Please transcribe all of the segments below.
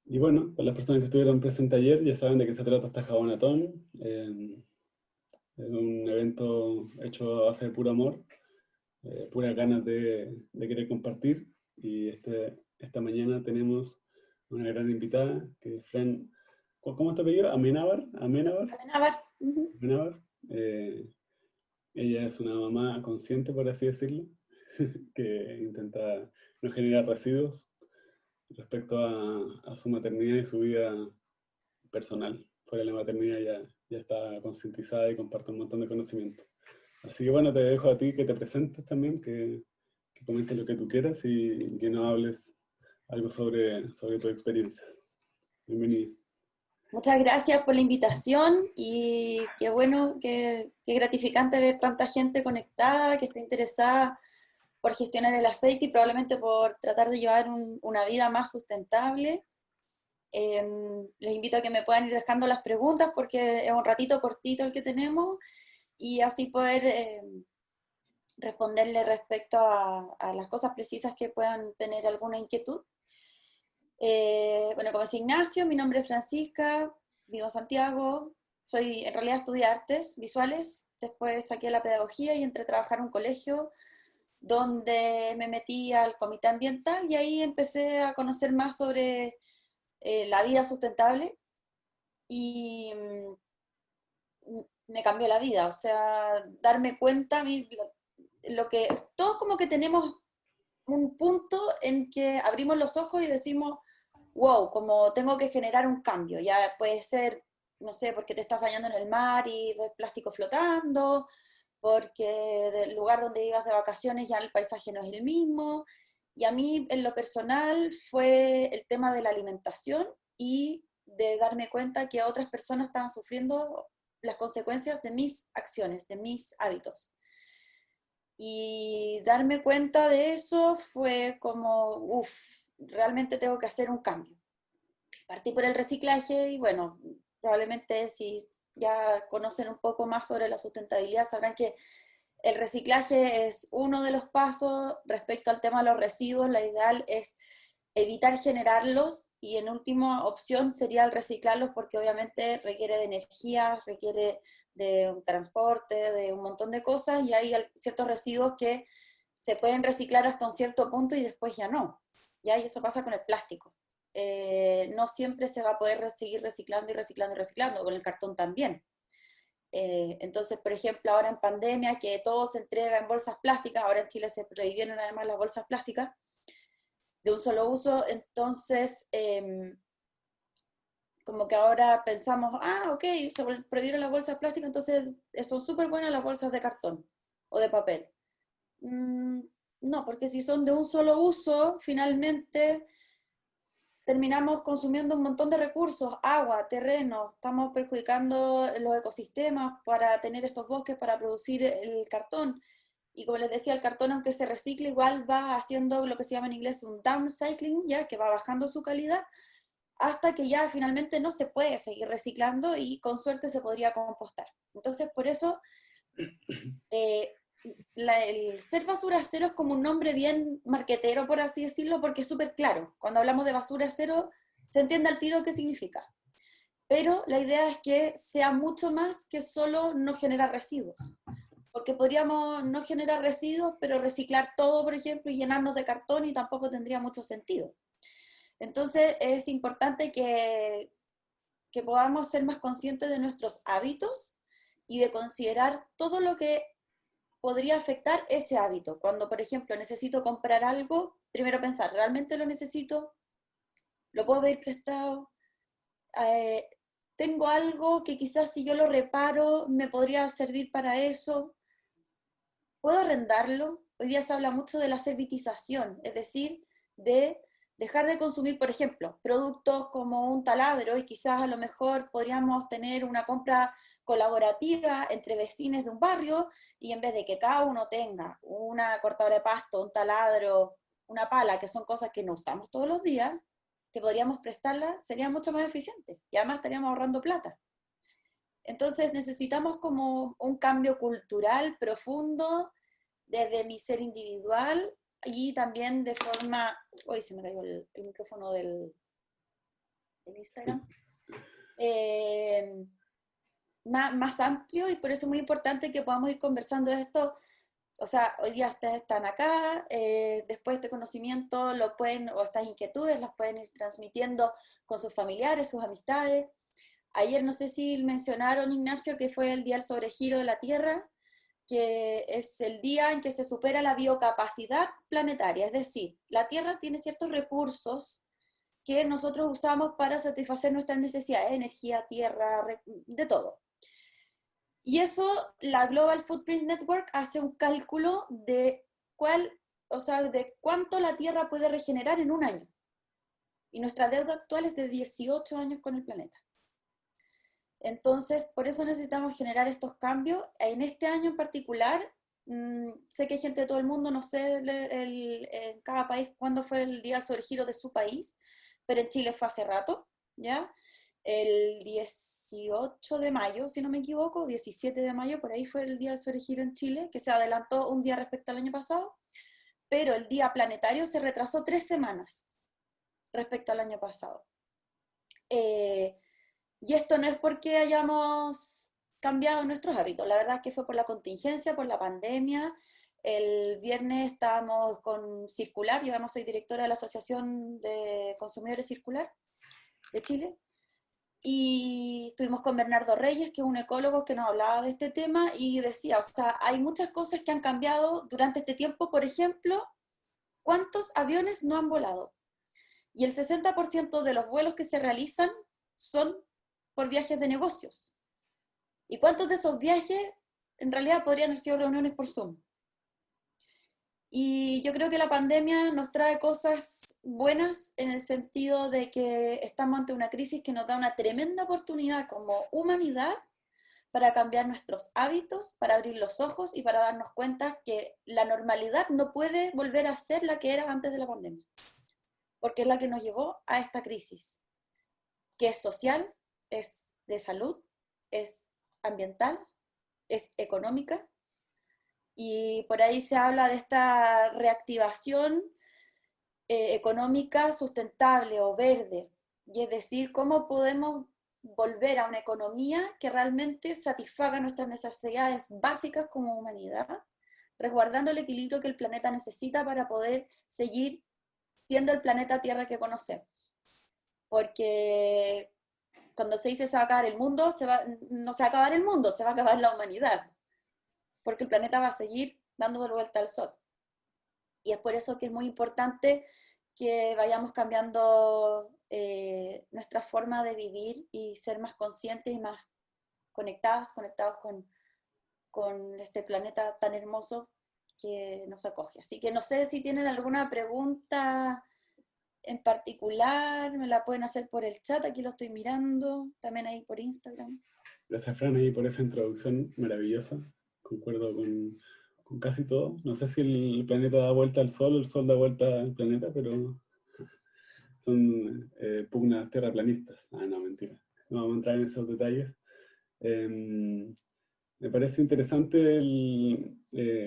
Y bueno, para las personas que estuvieron presentes ayer ya saben de qué se trata esta Jabonatón. Es un evento hecho a base de puro amor, puras ganas de querer compartir. Y esta mañana tenemos una gran invitada, que es Fran. ¿Cómo es tu apellido? Amenábar. Amenábar. Amenábar. Ujú. Amenábar. Ella es una mamá consciente, por así decirlo, que intenta no generar residuos respecto a su maternidad y su vida personal. Fuera de la maternidad ya está concientizada y comparte un montón de conocimiento. Así que bueno, te dejo a ti que te presentes también, que comentes lo que tú quieras y que nos hables algo sobre tu experiencia. Bienvenido. Muchas gracias por la invitación y qué bueno, qué gratificante ver tanta gente conectada, que está interesada por gestionar el aceite y probablemente por tratar de llevar una vida más sustentable. Les invito a que me puedan ir dejando las preguntas porque es un ratito cortito el que tenemos y así poder responderle respecto a las cosas precisas que puedan tener alguna inquietud. Bueno, como es Ignacio, mi nombre es Francisca, vivo en Santiago, en realidad estudié artes visuales, después saqué la pedagogía y entré a trabajar en un colegio donde me metí al comité ambiental y ahí empecé a conocer más sobre la vida sustentable y me cambió la vida, o sea, darme cuenta, lo que, todos como que tenemos un punto en que abrimos los ojos y decimos, wow, como tengo que generar un cambio. Ya puede ser, no sé, porque te estás bañando en el mar y ves plástico flotando, porque del lugar donde ibas de vacaciones ya el paisaje no es el mismo. Y a mí, en lo personal, fue el tema de la alimentación y de darme cuenta que otras personas estaban sufriendo las consecuencias de mis acciones, de mis hábitos. Y darme cuenta de eso fue como, uff, realmente tengo que hacer un cambio. Partí por el reciclaje y bueno, probablemente si ya conocen un poco más sobre la sustentabilidad sabrán que el reciclaje es uno de los pasos respecto al tema de los residuos. La ideal es evitar generarlos y en última opción sería el reciclarlos porque obviamente requiere de energía, requiere de un transporte, de un montón de cosas y hay ciertos residuos que se pueden reciclar hasta un cierto punto y después ya no. ¿Ya? Y eso pasa con el plástico. No siempre se va a poder seguir reciclando y reciclando y reciclando, con el cartón también. Entonces, por ejemplo, ahora en pandemia, que todo se entrega en bolsas plásticas, ahora en Chile se prohibieron además las bolsas plásticas de un solo uso, entonces como que ahora pensamos, ah, ok, se prohibieron las bolsas plásticas, entonces son súper buenas las bolsas de cartón o de papel. Mm, no, porque si son de un solo uso, finalmente terminamos consumiendo un montón de recursos, agua, terreno, estamos perjudicando los ecosistemas para tener estos bosques, para producir el cartón. Y como les decía, el cartón, aunque se recicle, igual va haciendo lo que se llama en inglés un downcycling, ya que va bajando su calidad, hasta que ya finalmente no se puede seguir reciclando y con suerte se podría compostar. Entonces, por eso eh, el ser basura cero es como un nombre bien marquetero, por así decirlo, porque es súper claro. Cuando hablamos de basura cero, se entiende al tiro qué significa. Pero la idea es que sea mucho más que solo no generar residuos. Porque podríamos no generar residuos, pero reciclar todo, por ejemplo, y llenarnos de cartón y tampoco tendría mucho sentido. Entonces es importante que podamos ser más conscientes de nuestros hábitos y de considerar todo lo que podría afectar ese hábito. Cuando, por ejemplo, necesito comprar algo, primero pensar, ¿realmente lo necesito? ¿Lo puedo pedir prestado? Eh, ¿Tengo algo que quizás si yo lo reparo me podría servir para eso? ¿Puedo arrendarlo? Hoy día se habla mucho de la servitización, es decir, de dejar de consumir, por ejemplo, productos como un taladro y quizás a lo mejor podríamos tener una compra colaborativa entre vecinos de un barrio y en vez de que cada uno tenga una cortadora de pasto, un taladro, una pala, que son cosas que no usamos todos los días, que podríamos prestarla, sería mucho más eficiente y además estaríamos ahorrando plata. Entonces necesitamos como un cambio cultural profundo desde mi ser individual y también de forma... Uy, se me cayó el micrófono del... el Instagram, más amplio, y por eso es muy importante que podamos ir conversando de esto. O sea, hoy día ustedes están acá, después este conocimiento lo pueden, o estas inquietudes las pueden ir transmitiendo con sus familiares, sus amistades. Ayer no sé si mencionaron, Ignacio, que fue el Día del Sobregiro de la Tierra, que es el día en que se supera la biocapacidad planetaria, es decir, la Tierra tiene ciertos recursos que nosotros usamos para satisfacer nuestras necesidades, energía, tierra, de todo. Y eso, la Global Footprint Network hace un cálculo de o sea, de cuánto la Tierra puede regenerar en un año. Y nuestra deuda actual es de 18 años con el planeta. Entonces, por eso necesitamos generar estos cambios. En este año en particular, sé que hay gente de todo el mundo, no sé en cada país cuándo fue el día del sobregiro de su país, pero en Chile fue hace rato, ¿ya? El 18 de mayo, si no me equivoco, 17 de mayo, por ahí fue el día del sobregiro en Chile, que se adelantó un día respecto al año pasado, pero el día planetario se retrasó 3 semanas respecto al año pasado. Y esto no es porque hayamos cambiado nuestros hábitos, la verdad es que fue por la contingencia, por la pandemia. El viernes estábamos con Circular, yo además soy directora de la Asociación de Consumidores Circular de Chile, y estuvimos con Bernardo Reyes, que es un ecólogo que nos hablaba de este tema, y decía, o sea, hay muchas cosas que han cambiado durante este tiempo. Por ejemplo, ¿cuántos aviones no han volado? Y el 60% de los vuelos que se realizan son por viajes de negocios. ¿Y cuántos de esos viajes en realidad podrían haber sido reuniones por Zoom? Y yo creo que la pandemia nos trae cosas buenas en el sentido de que estamos ante una crisis que nos da una tremenda oportunidad como humanidad para cambiar nuestros hábitos, para abrir los ojos y para darnos cuenta que la normalidad no puede volver a ser la que era antes de la pandemia, porque es la que nos llevó a esta crisis, que es social, es de salud, es ambiental, es económica, y por ahí se habla de esta reactivación económica sustentable o verde, y es decir, cómo podemos volver a una economía que realmente satisfaga nuestras necesidades básicas como humanidad, resguardando el equilibrio que el planeta necesita para poder seguir siendo el planeta Tierra que conocemos. Porque cuando se dice se va a acabar el mundo, no se va a acabar el mundo, se va a acabar la humanidad, porque el planeta va a seguir dando vuelta al sol. Y es por eso que es muy importante que vayamos cambiando nuestra forma de vivir y ser más conscientes y más conectados con este planeta tan hermoso que nos acoge. Así que no sé si tienen alguna pregunta en particular, me la pueden hacer por el chat, aquí lo estoy mirando, también ahí por Instagram. Gracias, Fran, ahí por esa introducción maravillosa. Concuerdo con casi todo. No sé si el planeta da vuelta al Sol o el Sol da vuelta al planeta, pero son pugnas terraplanistas. Ah, no, mentira. No vamos a entrar en esos detalles. Me parece interesante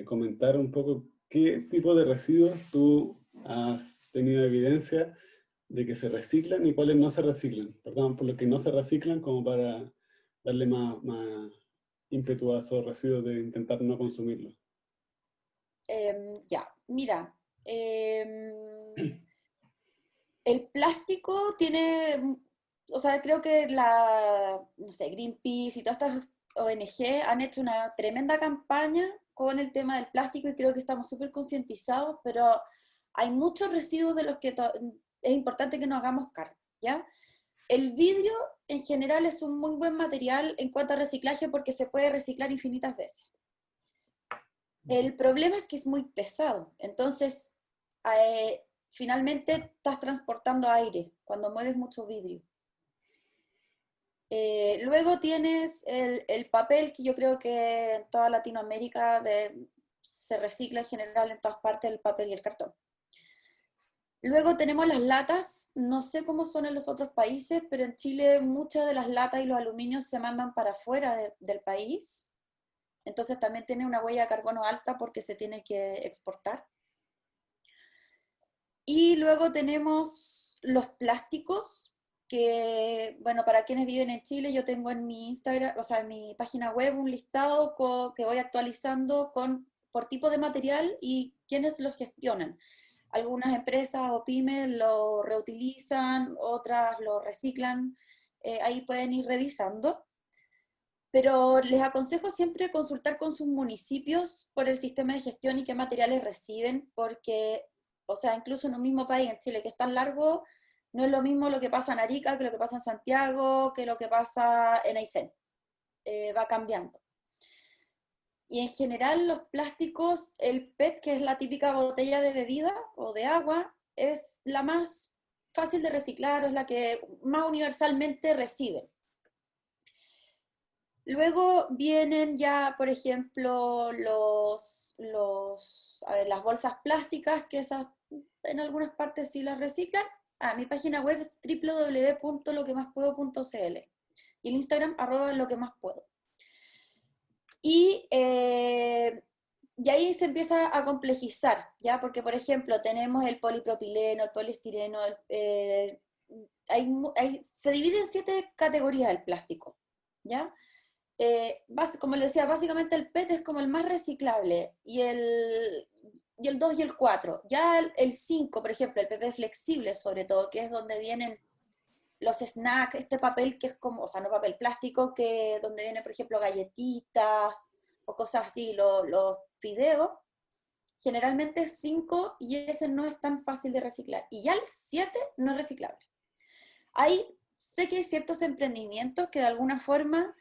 comentar un poco qué tipo de residuos tú has tenido evidencia de que se reciclan y cuáles no se reciclan. Perdón, por lo que no se reciclan, como para darle más ímpetu a esos residuos de intentar no consumirlos. Ya, mira, el plástico tiene, o sea, creo que no sé, Greenpeace y todas estas ONG han hecho una tremenda campaña con el tema del plástico, y creo que estamos súper concientizados, pero hay muchos residuos de los que es importante que nos hagamos cargo, ¿ya? El vidrio en general es un muy buen material en cuanto a reciclaje porque se puede reciclar infinitas veces. El problema es que es muy pesado, entonces finalmente estás transportando aire cuando mueves mucho vidrio. Luego tienes el papel, que yo creo que en toda Latinoamérica se recicla en general en todas partes, el papel y el cartón. Luego tenemos las latas, no sé cómo son en los otros países, pero en Chile muchas de las latas y los aluminios se mandan para afuera del país, entonces también tiene una huella de carbono alta porque se tiene que exportar. Y luego tenemos los plásticos, que, bueno, para quienes viven en Chile, yo tengo en mi Instagram, o sea, en mi página web un listado que voy actualizando por tipo de material y quienes lo gestionan. Algunas empresas o pymes lo reutilizan, otras lo reciclan, ahí pueden ir revisando. Pero les aconsejo siempre consultar con sus municipios por el sistema de gestión y qué materiales reciben, porque, o sea, incluso en un mismo país, en Chile, que es tan largo, no es lo mismo lo que pasa en Arica que lo que pasa en Santiago, que lo que pasa en Aysén. Va cambiando. Y en general los plásticos, el PET, que es la típica botella de bebida o de agua, es la más fácil de reciclar, o es la que más universalmente reciben. Luego vienen ya, por ejemplo, las bolsas plásticas, que esas en algunas partes sí las reciclan. Mi página web es www.loquemaspuedo.cl y el Instagram @loquemaspuedo. Y ahí se empieza a complejizar, ¿ya? Porque, por ejemplo, tenemos el polipropileno, el poliestireno, se divide en 7 categorías el plástico, ¿ya? Como les decía, básicamente el PET es como el más reciclable, y el 2 y el 4. Ya el 5, por ejemplo, el PP flexible sobre todo, que es donde vienen los snacks, este papel que es como, o sea, no papel plástico, que donde vienen, por ejemplo, galletitas o cosas así, los fideos, generalmente es 5 y ese no es tan fácil de reciclar. Y ya el 7 no es reciclable. Sé que hay ciertos emprendimientos que de alguna forma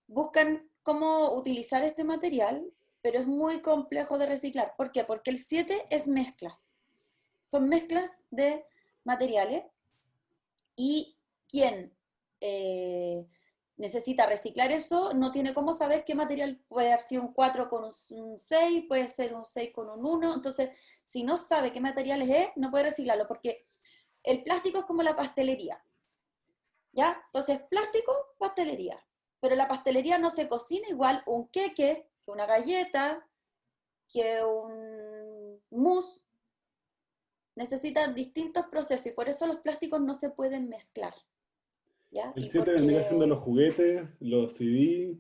buscan cómo utilizar este material, pero es muy complejo de reciclar. ¿Por qué? Porque el 7 es mezclas. Son mezclas de materiales y quien necesita reciclar eso no tiene cómo saber qué material puede haber sido un 4 con un 6, puede ser un 6 con un 1. Entonces, si no sabe qué materiales es, no puede reciclarlo, porque el plástico es como la pastelería, ¿ya? Entonces, plástico, pastelería. Pero la pastelería no se cocina igual un queque que una galleta, que un mousse. Necesitan distintos procesos y por eso los plásticos no se pueden mezclar, ¿ya? El Y 7 vendría siendo porque, los juguetes, los CD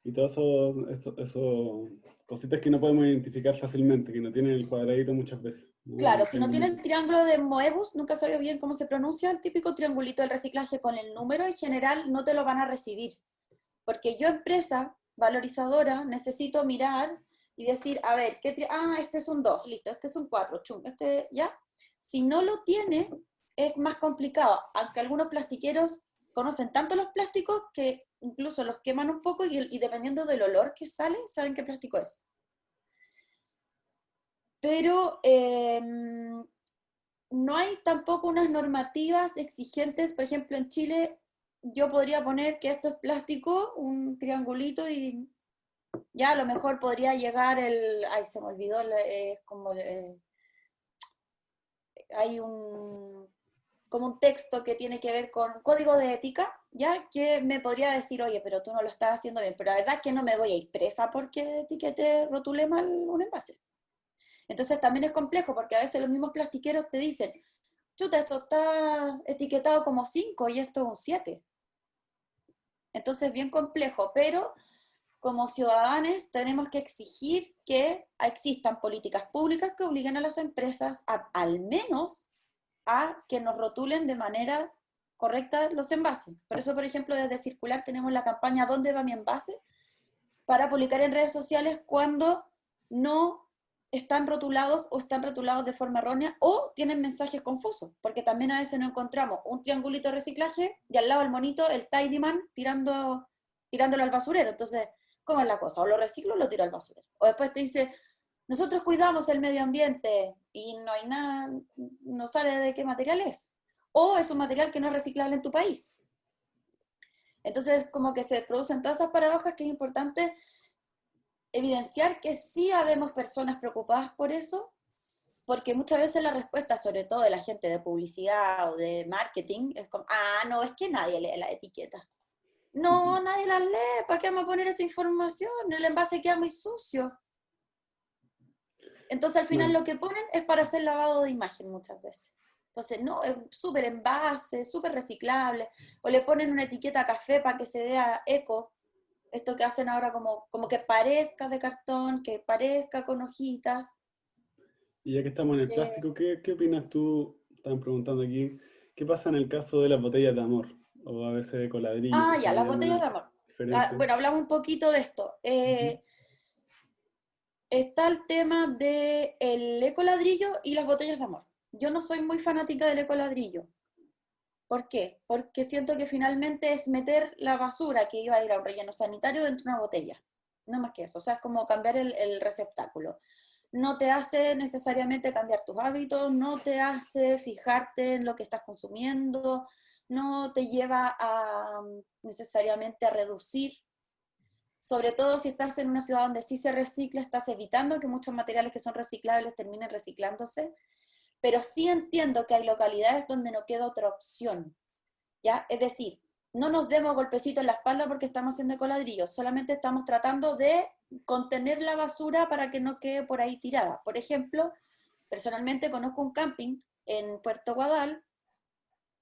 y todas eso cositas que no podemos identificar fácilmente, que no tienen el cuadradito muchas veces, ¿no? claro, El si no tiene el triangulito. triángulo de Moebius, nunca sabía bien cómo se pronuncia, el típico triangulito del reciclaje con el número, en general no te lo van a recibir. Porque yo, empresa valorizadora, necesito mirar y decir, a ver, este es un 2, listo, este es un 4, chung, este ya. Si no lo tiene, es más complicado, aunque algunos plastiqueros conocen tanto los plásticos que incluso los queman un poco y dependiendo del olor que sale, saben qué plástico es. Pero no hay tampoco unas normativas exigentes. Por ejemplo, en Chile yo podría poner que esto es plástico, un triangulito, y ya a lo mejor podría llegar ay, se me olvidó, es como, hay como un texto que tiene que ver con código de ética, ya que me podría decir, oye, pero tú no lo estás haciendo bien, pero la verdad es que no me voy a ir presa porque etiqueté, rotulé mal un envase. Entonces también es complejo porque a veces los mismos plastiqueros te dicen, chuta, esto está etiquetado como 5 y esto es un 7. Entonces es bien complejo, pero como ciudadanos tenemos que exigir que existan políticas públicas que obliguen a las empresas al menos a que nos rotulen de manera correcta los envases. Por eso, por ejemplo, desde Circular tenemos la campaña ¿Dónde va mi envase?, para publicar en redes sociales cuando no están rotulados o están rotulados de forma errónea o tienen mensajes confusos, porque también a veces nos encontramos un triangulito de reciclaje y al lado el monito, el Tidyman, tirándolo al basurero. Entonces, ¿cómo es la cosa? O lo reciclo o lo tiro al basurero. O después te dice, nosotros cuidamos el medio ambiente y no hay nada, no sale de qué material es. O es un material que no es reciclable en tu país. Entonces, como que se producen todas esas paradojas que es importante evidenciar que sí habemos personas preocupadas por eso, porque muchas veces la respuesta, sobre todo de la gente de publicidad o de marketing, es como, no, es que nadie lee la etiqueta. No, nadie la lee, ¿para qué vamos a poner esa información? El envase queda muy sucio. Entonces al final Bueno, lo que ponen es para hacer lavado de imagen muchas veces. Entonces, no, es súper envase, súper reciclable, o le ponen una etiqueta a café para que se vea eco, esto que hacen ahora como que parezca de cartón, que parezca con hojitas. Y ya que estamos en el Eh, plástico, ¿qué opinas tú? Estaban preguntando aquí, ¿qué pasa en el caso de las botellas de amor? O a veces de coladrillo, que se ya, le las botellas llama de amor. diferente. Bueno, hablamos un poquito de esto. Ujú. Está el tema del ecoladrillo y las botellas de amor. Yo no soy muy fanática del ecoladrillo. ¿Por qué? Porque siento que finalmente es meter la basura que iba a ir a un relleno sanitario dentro de una botella. No más que eso. O sea, es como cambiar el receptáculo. No te hace necesariamente cambiar tus hábitos, no te hace fijarte en lo que estás consumiendo, no te lleva a necesariamente a reducir. Sobre todo si estás en una ciudad donde sí se recicla, estás evitando que muchos materiales que son reciclables terminen reciclándose, pero sí entiendo que hay localidades donde no queda otra opción, ¿ya? Es decir, no nos demos golpecitos en la espalda porque estamos haciendo coladrillos, solamente estamos tratando de contener la basura para que no quede por ahí tirada. Por ejemplo, personalmente conozco un camping en Puerto Guadal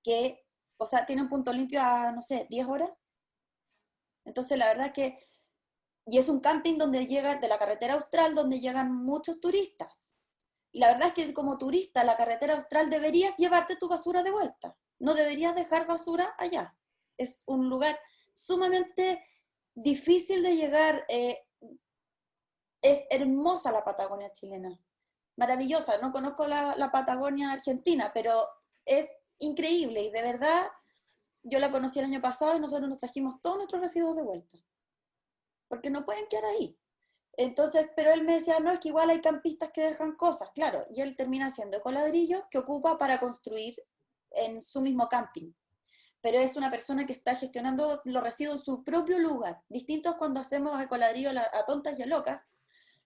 que, o sea, tiene un punto limpio a, no sé, 10 horas. Entonces, la verdad es que y es un camping donde llegan, de la carretera austral, donde llegan muchos turistas. Y la verdad es que como turista, la carretera austral deberías llevarte tu basura de vuelta. No deberías dejar basura allá. Es un lugar sumamente difícil de llegar. Es hermosa la Patagonia chilena. Maravillosa. No conozco la Patagonia argentina, pero es increíble. Y de verdad, yo la conocí el año pasado y nosotros nos trajimos todos nuestros residuos de vuelta. Porque no pueden quedar ahí. Entonces, pero él me decía, no, es que igual hay campistas que dejan cosas, claro, y él termina haciendo ecoladrillos que ocupa para construir en su mismo camping. Pero es una persona que está gestionando los residuos en su propio lugar. Distintos cuando hacemos ecoladrillos a tontas y a locas,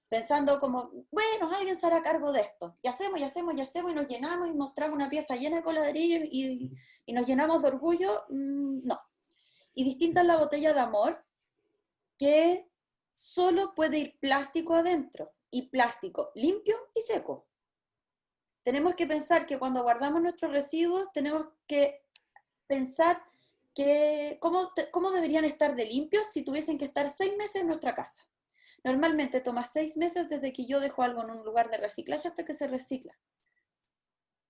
pensando como, bueno, alguien se hará cargo de esto. Y hacemos, y hacemos, y hacemos, y nos llenamos, y mostramos una pieza llena de ecoladrillos, y nos llenamos de orgullo. No. Y distinta es la botella de amor, que solo puede ir plástico adentro, y plástico limpio y seco. Tenemos que pensar que cuando guardamos nuestros residuos, tenemos que pensar que cómo deberían estar de limpios si tuviesen que estar 6 meses en nuestra casa. Normalmente toma 6 meses desde que yo dejo algo en un lugar de reciclaje hasta que se recicla.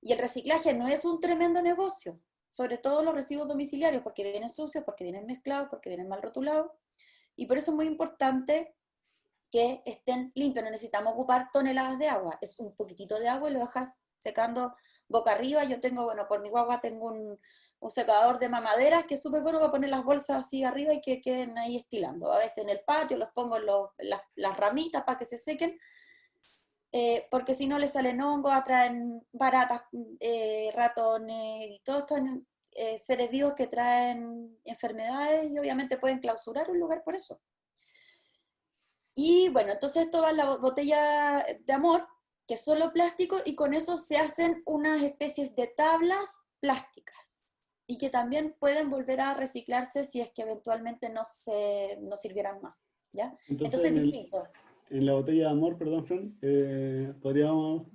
Y el reciclaje no es un tremendo negocio, sobre todo los residuos domiciliarios, porque vienen sucios, porque vienen mezclados, porque vienen mal rotulados. Y por eso es muy importante que estén limpios. No necesitamos ocupar toneladas de agua. Es un poquitito de agua y lo dejas secando boca arriba. Yo tengo, bueno, por mi guagua tengo un secador de mamaderas que es súper bueno para poner las bolsas así arriba y que queden ahí estilando. A veces en el patio los pongo en las ramitas para que se sequen, porque si no le salen hongos, atraen baratas, ratones y todos estos seres vivos que traen enfermedades y obviamente pueden clausurar un lugar por eso. Y bueno, entonces esto va en la botella de amor, que es solo plástico, y con eso se hacen unas especies de tablas plásticas y que también pueden volver a reciclarse si es que eventualmente no sirvieran más, ¿ya? Entonces, Entonces es distinto. en la botella de amor, perdón, Fran, podríamos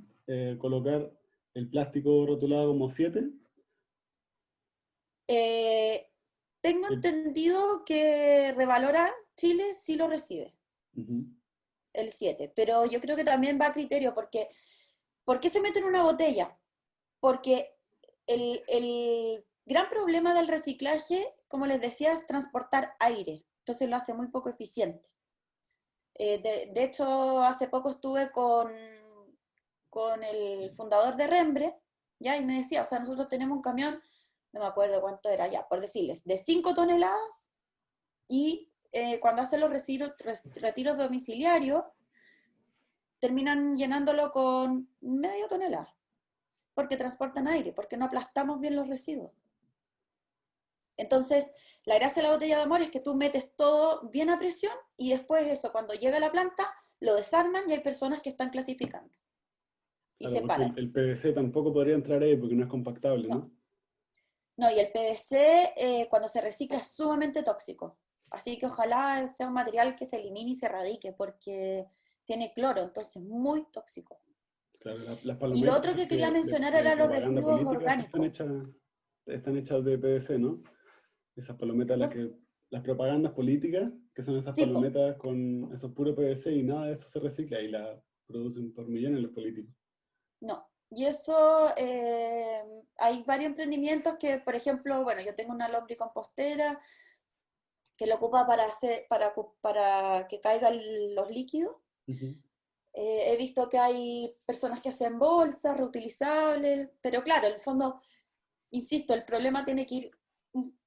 colocar el plástico rotulado como 7. Eh, Tengo entendido que Revalora Chile sí lo recibe, Ujú. el 7, pero yo creo que también va a criterio, porque ¿por qué se mete en una botella? Porque el gran problema del reciclaje, como les decía, es transportar aire. Entonces lo hace muy poco eficiente. De hecho, hace poco estuve con el fundador de Rembre, ¿ya? Y me decía, o sea, nosotros tenemos un camión, no me acuerdo cuánto era ya, por decirles, de 5 toneladas, y cuando hacen los retiros domiciliarios, terminan llenándolo con media tonelada, porque transportan aire, porque no aplastamos bien los residuos. Entonces, la gracia de la botella de amor es que tú metes todo bien a presión y después eso, cuando llega a la planta, lo desarman y hay personas que están clasificando y Claro, porque separan. el PVC tampoco podría entrar ahí porque no es compactable, No, ¿no? no, y el PVC cuando se recicla es sumamente tóxico. Así que ojalá sea un material que se elimine y se erradique porque tiene cloro, entonces muy tóxico. Claro, las Y lo palometas otro que quería mencionar de era los propaganda residuos política esas orgánicos. están hechas de PVC, ¿no? Esas palometas, Los, las propagandas políticas, que son esas sí, po, palometas con esos puros PVC y nada de eso se recicla y la producen por millones los políticos. no. Y eso, hay varios emprendimientos que, por ejemplo, bueno, yo tengo una lombricompostera que lo ocupa para, hacer, para que caigan los líquidos. Ujú. He visto que hay personas que hacen bolsas reutilizables, pero claro, en el fondo, insisto, el problema tiene que ir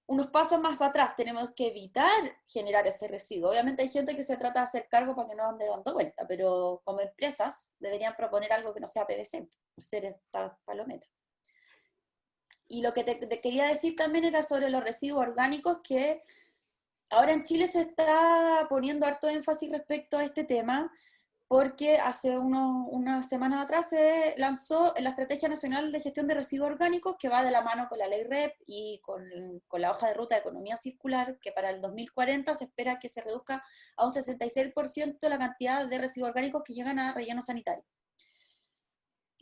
unos pasos más atrás. Tenemos que evitar generar ese residuo. Obviamente hay gente que se trata de hacer cargo para que no ande dando vuelta, pero como empresas deberían proponer algo que no sea PVC, hacer esta palometa. Y lo que te quería decir también era sobre los residuos orgánicos, que ahora en Chile se está poniendo harto énfasis respecto a este tema, porque hace unas semanas atrás se lanzó la Estrategia Nacional de Gestión de Residuos Orgánicos, que va de la mano con la ley REP y con la hoja de ruta de economía circular, que para el 2040 se espera que se reduzca a un 66% la cantidad de residuos orgánicos que llegan a relleno sanitario.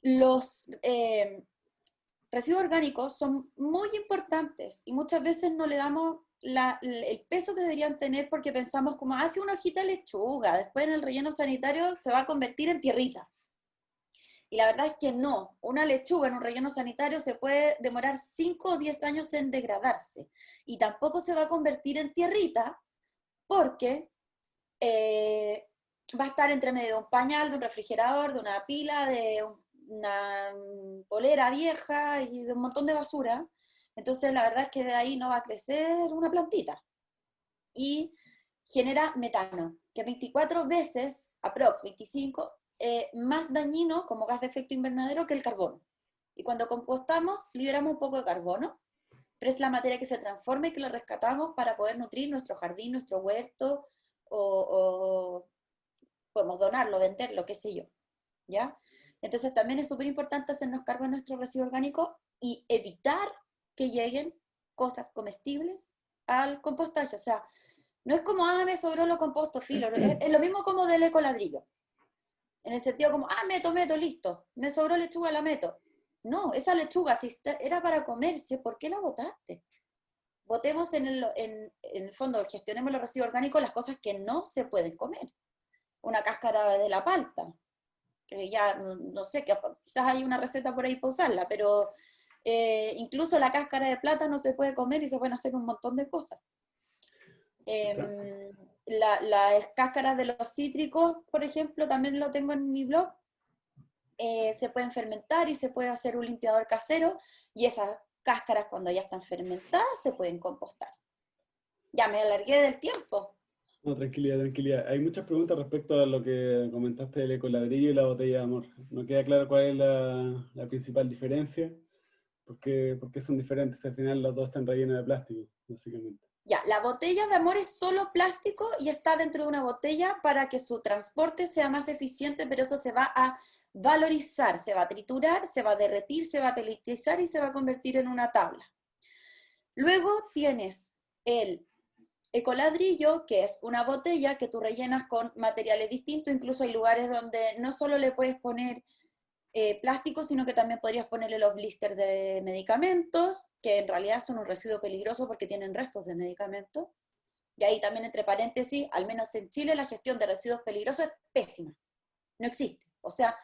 Los residuos orgánicos son muy importantes y muchas veces no le damos el peso que deberían tener porque pensamos como, hace una hojita de lechuga, después en el relleno sanitario se va a convertir en tierrita. Y la verdad es que no, una lechuga en un relleno sanitario se puede demorar 5 o 10 años en degradarse y tampoco se va a convertir en tierrita porque va a estar entre medio de un pañal, de un refrigerador, de una pila, de una polera vieja y de un montón de basura. Entonces la verdad es que de ahí no va a crecer una plantita. Y genera metano, que es 24 veces, aprox 25, más dañino como gas de efecto invernadero que el carbono. Y cuando compostamos, liberamos un poco de carbono, pero es la materia que se transforma y que la rescatamos para poder nutrir nuestro jardín, nuestro huerto, o podemos donarlo, venderlo, qué sé yo, ¿ya? Entonces también es súper importante hacernos cargo de nuestro residuo orgánico y evitar que lleguen cosas comestibles al compostaje. O sea, no es como, me sobró lo composto, filo. Es lo mismo como del ecoladrillo. En el sentido como, meto, listo. Me sobró lechuga, la meto. No, esa lechuga, si era para comerse, ¿por qué la botaste? Botemos en el fondo, gestionemos los residuos orgánicos, las cosas que no se pueden comer. Una cáscara de la palta, que ya no sé, que quizás hay una receta por ahí para usarla, pero incluso la cáscara de plátano se puede comer y se pueden hacer un montón de cosas. Las cáscaras de los cítricos, por ejemplo, también lo tengo en mi blog, se pueden fermentar y se puede hacer un limpiador casero, y esas cáscaras cuando ya están fermentadas se pueden compostar. Ya me alargué del tiempo. No, tranquilidad, tranquilidad. Hay muchas preguntas respecto a lo que comentaste del ecoladrillo y la botella de amor. No queda claro cuál es la principal diferencia, porque son diferentes. Al final los dos están rellenos de plástico, básicamente. Ya, la botella de amor es solo plástico y está dentro de una botella para que su transporte sea más eficiente, pero eso se va a valorizar, se va a triturar, se va a derretir, se va a pelletizar y se va a convertir en una tabla. Luego tienes el ecoladrillo, que es una botella que tú rellenas con materiales distintos. Incluso hay lugares donde no solo le puedes poner plástico, sino que también podrías ponerle los blisters de medicamentos, que en realidad son un residuo peligroso porque tienen restos de medicamentos. Y ahí también, entre paréntesis, al menos en Chile, la gestión de residuos peligrosos es pésima. No existe. O sea,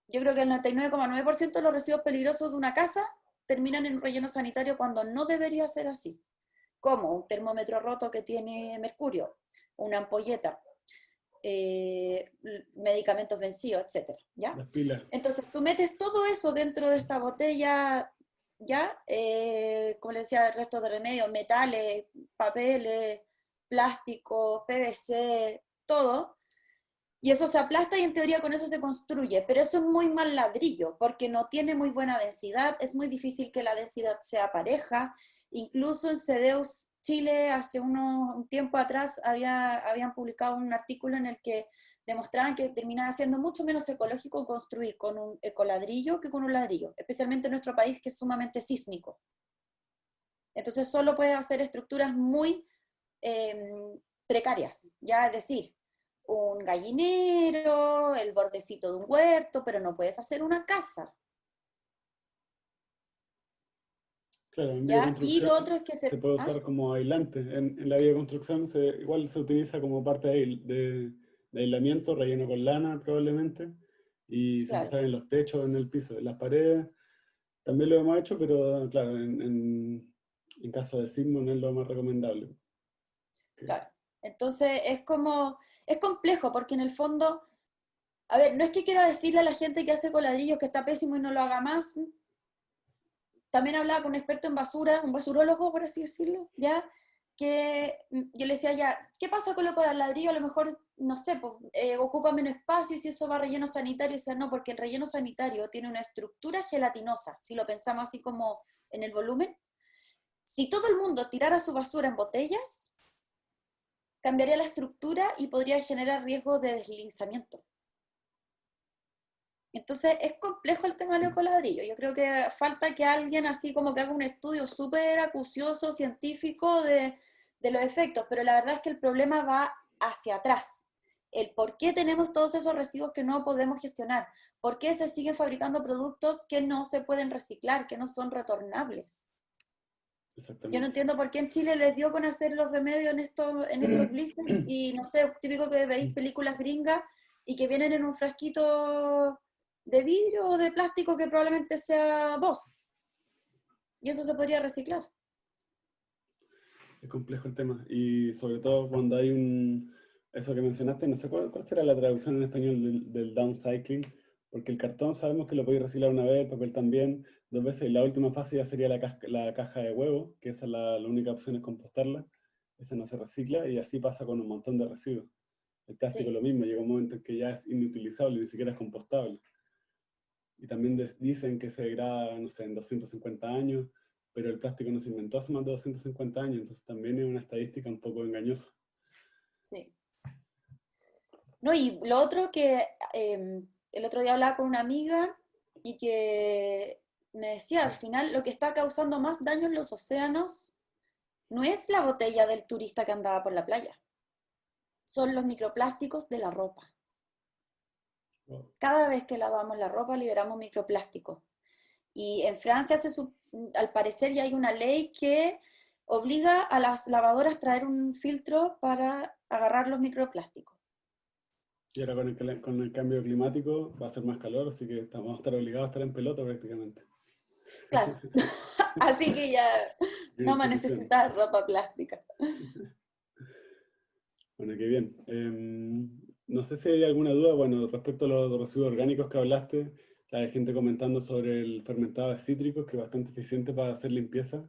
yo creo que el 99,9% de los residuos peligrosos de una casa terminan en un relleno sanitario cuando no debería ser así. Como un termómetro roto que tiene mercurio, una ampolleta, medicamentos vencidos, etcétera, ¿ya? Las pilas. Entonces tú metes todo eso dentro de esta botella, ¿ya? Como les decía, el resto de remedios, metales, papeles, plástico, PVC, todo, y eso se aplasta y en teoría con eso se construye, pero eso es muy mal ladrillo, porque no tiene muy buena densidad, es muy difícil que la densidad sea pareja. Incluso en CEDEUS Chile hace un tiempo atrás habían publicado un artículo en el que demostraban que terminaba siendo mucho menos ecológico construir con un ecoladrillo que con un ladrillo, especialmente en nuestro país, que es sumamente sísmico. Entonces solo puede hacer estructuras muy precarias, ya, es decir, un gallinero, el bordecito de un huerto, pero no puedes hacer una casa, Claro, en ¿ya? Y bioconstrucción lo otro es que se se... puede ¿Ah? usar como aislante. En la bioconstrucción igual se utiliza como parte de aislamiento, relleno con lana probablemente, y se puede Claro, usar en los techos, en el piso, en las paredes. También lo hemos hecho, pero claro, en caso de sismo no es lo más recomendable. Que- claro. Entonces es como, es complejo porque en el fondo, a ver, no es que quiera decirle a la gente que hace con ladrillos que está pésimo y no lo haga más. También hablaba con un experto en basura, un basurólogo, por así decirlo, ¿ya? Que yo le decía ya, ¿qué pasa con lo del ladrillo? A lo mejor, no sé, pues, ocupa menos espacio y si eso va a relleno sanitario, y decía, no, porque el relleno sanitario tiene una estructura gelatinosa, si lo pensamos así como en el volumen. Si todo el mundo tirara su basura en botellas, cambiaría la estructura y podría generar riesgo de deslizamiento. Entonces es complejo el tema del ecoladrillo. Yo creo que falta que alguien así como que haga un estudio súper acucioso, científico de los efectos, pero la verdad es que el problema va hacia atrás. El por qué tenemos todos esos residuos que no podemos gestionar, por qué se siguen fabricando productos que no se pueden reciclar, que no son retornables. Yo no Exactamente. entiendo por qué en Chile les dio con hacer los remedios en estos blisters y no sé, típico que veis películas gringas y que vienen en un frasquito de vidrio o de plástico que probablemente sea dos. Y eso se podría reciclar. Es complejo el tema. Y sobre todo cuando hay eso que mencionaste, no sé cuál será la traducción en español del downcycling, porque el cartón sabemos que lo podéis reciclar una vez, el papel también, dos veces, y la última fase ya sería la caja de huevo, que esa es la única opción es compostarla, esa no se recicla, y así pasa con un montón de residuos. El plástico es Sí, lo mismo, llega un momento en que ya es inutilizable, ni siquiera es compostable. Y también dicen que se degrada, no sé, en 250 años, pero el plástico no se inventó hace más de 250 años, entonces también es una estadística un poco engañosa. sí. No, y lo otro que el otro día hablaba con una amiga y que me decía, al final lo que está causando más daño en los océanos no es la botella del turista que andaba por la playa, son los microplásticos de la ropa. Wow. Cada vez que lavamos la ropa liberamos microplásticos. Y en Francia, al parecer, ya hay una ley que obliga a las lavadoras a traer un filtro para agarrar los microplásticos. Y ahora con el cambio climático va a ser más calor, así que vamos a estar obligados a estar en pelota prácticamente. Claro, así que ya no Bien vamos a solución. necesitar ropa plástica. Bueno, qué bien. No sé si hay alguna duda, bueno, respecto a los residuos orgánicos que hablaste, hay gente comentando sobre el fermentado de cítricos, que es bastante eficiente para hacer limpieza.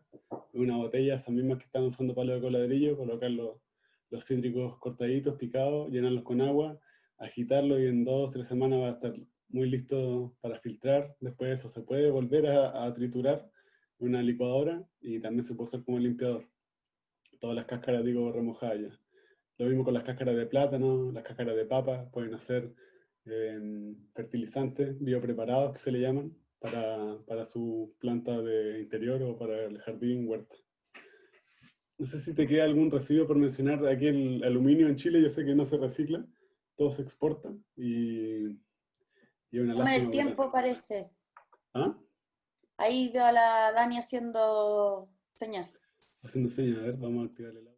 En una botella, esas mismas que están usando palo de coladrillo, colocar los cítricos cortaditos, picados, llenarlos con agua, agitarlo y en 2 o 3 semanas va a estar muy listo para filtrar. Después de eso se puede volver a triturar en una licuadora y también se puede usar como limpiador. Todas las cáscaras, digo, remojadas ya. Lo mismo con las cáscaras de plátano, las cáscaras de papa, pueden hacer fertilizantes biopreparados que se le llaman para su planta de interior o para el jardín, huerta. No sé si te queda algún residuo por mencionar. Aquí el aluminio en Chile yo sé que no se recicla, todo se exporta y es una Como en lástima el porque... tiempo parece. ¿Ah? Ahí veo a la Dani haciendo señas. Haciendo señas, a ver, vamos a activar el audio.